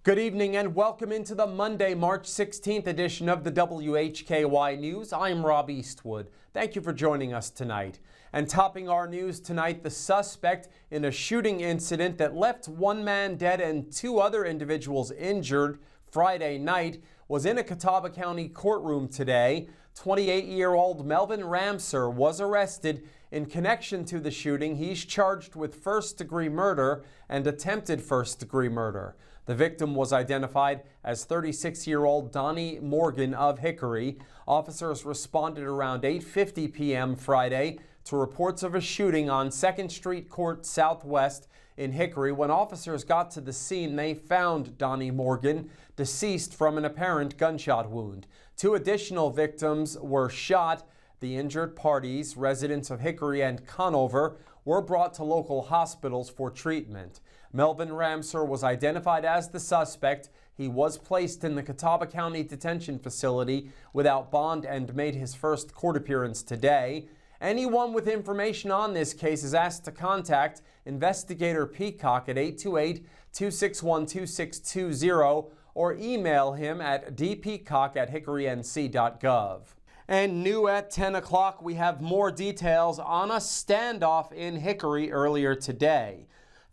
Good evening and welcome into the Monday, March 16th edition of the WHKY News. I'm Rob Eastwood. Thank you for joining us tonight. And topping our news tonight, the suspect in a shooting incident that left one man dead and two other individuals injured Friday night was in a Catawba County courtroom today. 28-year-old Melvin Ramser was arrested in connection to the shooting. He's charged with first-degree murder and attempted first-degree murder. The victim was identified as 36-year-old Donnie Morgan of Hickory. Officers responded around 8:50 p.m. Friday to reports of a shooting on 2nd Street Court Southwest in Hickory. When officers got to the scene, they found Donnie Morgan deceased from an apparent gunshot wound. Two additional victims were shot. The injured parties, residents of Hickory and Conover, were brought to local hospitals for treatment. Melvin Ramser was identified as the suspect. He was placed in the Catawba County Detention Facility without bond and made his first court appearance today. Anyone with information on this case is asked to contact Investigator Peacock at 828-261-2620 or email him at dpeacock@hickorync.gov. And new at 10 o'clock, we have more details on a standoff in Hickory earlier today.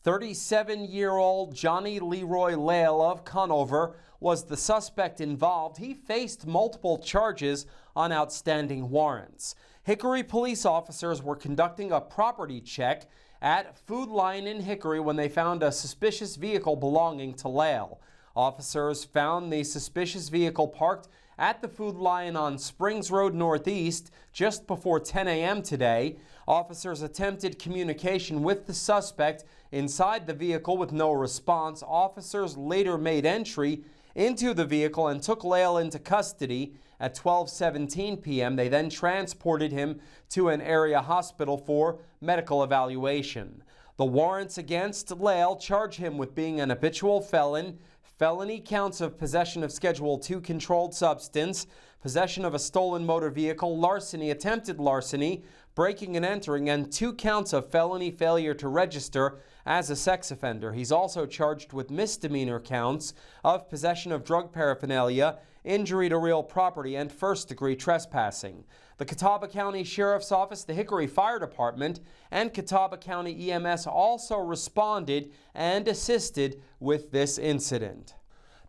37-year-old Johnny Leroy Lale of Conover was the suspect involved. He faced multiple charges on outstanding warrants. Hickory police officers were conducting a property check at Food Lion in Hickory when they found a suspicious vehicle belonging to Lale. Officers found the suspicious vehicle parked at the Food Lion on Springs Road Northeast just before 10 a.m. today. Officers attempted communication with the suspect inside the vehicle with no response. Officers later made entry into the vehicle and took Lale into custody at 12:17 p.m. They then transported him to an area hospital for medical evaluation. The warrants against Lale charge him with being an habitual felon, felony counts of possession of Schedule II controlled substance, possession of a stolen motor vehicle, larceny, attempted larceny, breaking and entering, and 2 counts of felony failure to register as a sex offender. He's also charged with misdemeanor counts of possession of drug paraphernalia, injury to real property, and first-degree trespassing. The Catawba County Sheriff's Office, the Hickory Fire Department, and Catawba County EMS also responded and assisted with this incident.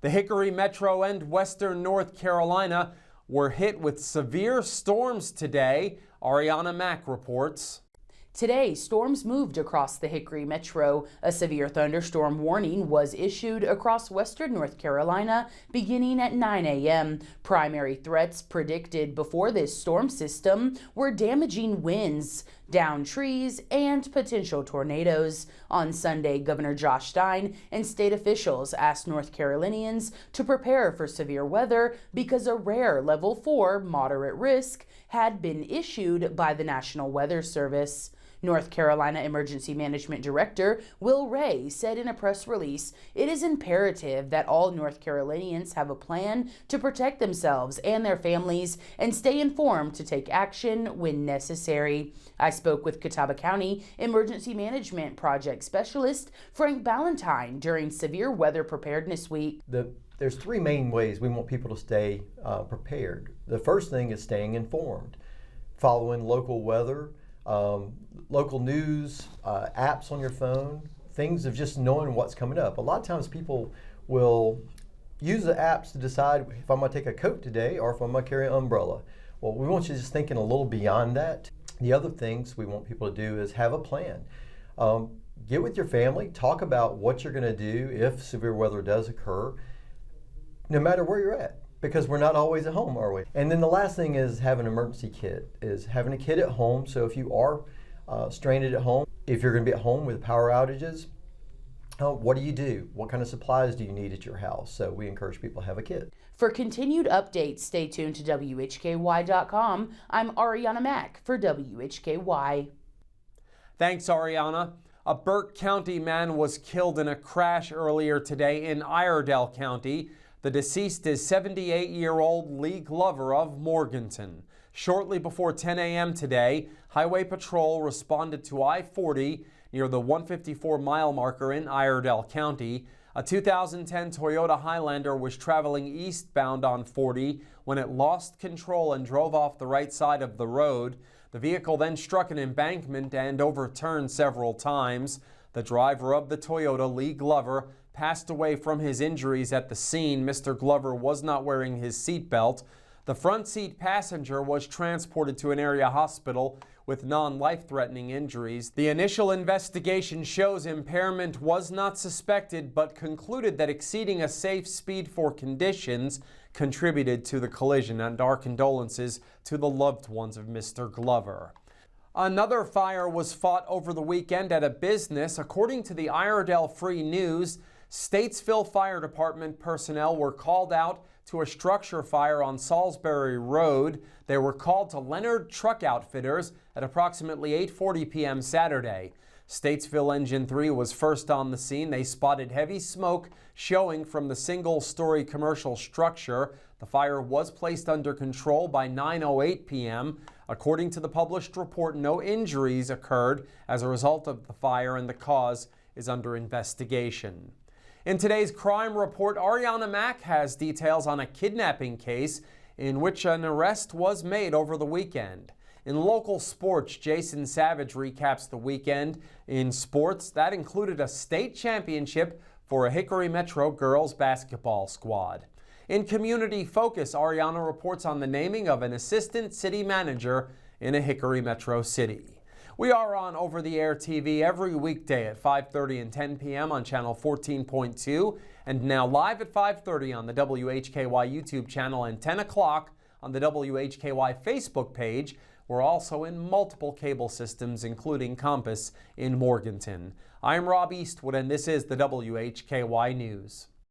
The Hickory Metro and Western North Carolina were hit with severe storms today. Ariana Mack reports. Today, storms moved across the Hickory Metro. A severe thunderstorm warning was issued across western North Carolina beginning at 9 a.m. Primary threats predicted before this storm system were damaging winds, downed trees, and potential tornadoes. On Sunday, Governor Josh Stein and state officials asked North Carolinians to prepare for severe weather because a rare level 4 moderate risk had been issued by the National Weather Service. North Carolina Emergency Management Director Will Ray said in a press release, "It is imperative that all North Carolinians have a plan to protect themselves and their families and stay informed to take action when necessary." I spoke with Catawba County Emergency Management Project Specialist Frank Ballantyne during Severe Weather Preparedness Week. There's 3 main ways we want people to stay prepared. The first thing is staying informed, following local weather, local news, apps on your phone, things of just knowing what's coming up. A lot of times people will use the apps to decide if I'm going to take a coat today or if I'm going to carry an umbrella. Well, we want you just thinking a little beyond that. The other things we want people to do is have a plan. Get with your family, talk about what you're going to do if severe weather does occur, no matter where you're at, because we're not always at home, are we? And then the last thing is have an emergency kit, is having a kit at home. So if you are stranded at home, if you're going to be at home with power outages, what do you do? What kind of supplies do you need at your house? So we encourage people to have a kit. For continued updates, stay tuned to WHKY.com. I'm Ariana Mack for WHKY. Thanks, Ariana. A Burke County man was killed in a crash earlier today in Iredell County. The deceased is 78-year-old Lee Glover of Morganton. Shortly before 10 a.m. today, Highway Patrol responded to I-40 near the 154-mile marker in Iredell County. A 2010 Toyota Highlander was traveling eastbound on 40 when it lost control and drove off the right side of the road. The vehicle then struck an embankment and overturned several times. The driver of the Toyota, Lee Glover, passed away from his injuries at the scene. Mr. Glover was not wearing his seatbelt. The front seat passenger was transported to an area hospital with non-life-threatening injuries. The initial investigation shows impairment was not suspected, but concluded that exceeding a safe speed for conditions contributed to the collision, and our condolences to the loved ones of Mr. Glover. Another fire was fought over the weekend at a business. According to the Iredell Free News, Statesville Fire Department personnel were called out to a structure fire on Salisbury Road. They were called to Leonard Truck Outfitters at approximately 8:40 p.m. Saturday. Statesville Engine 3 was first on the scene. They spotted heavy smoke showing from the single-story commercial structure. The fire was placed under control by 9:08 p.m. According to the published report, no injuries occurred as a result of the fire, and the cause is under investigation. In today's crime report, Ariana Mack has details on a kidnapping case in which an arrest was made over the weekend. In local sports, Jason Savage recaps the weekend. In sports, that included a state championship for a Hickory Metro girls basketball squad. In community focus, Ariana reports on the naming of an assistant city manager in a Hickory Metro city. We are on over-the-air TV every weekday at 5:30 and 10 p.m. on channel 14.2, and now live at 5:30 on the WHKY YouTube channel and 10 o'clock on the WHKY Facebook page. We're also in multiple cable systems, including Compass in Morganton. I'm Rob Eastwood, and this is the WHKY News.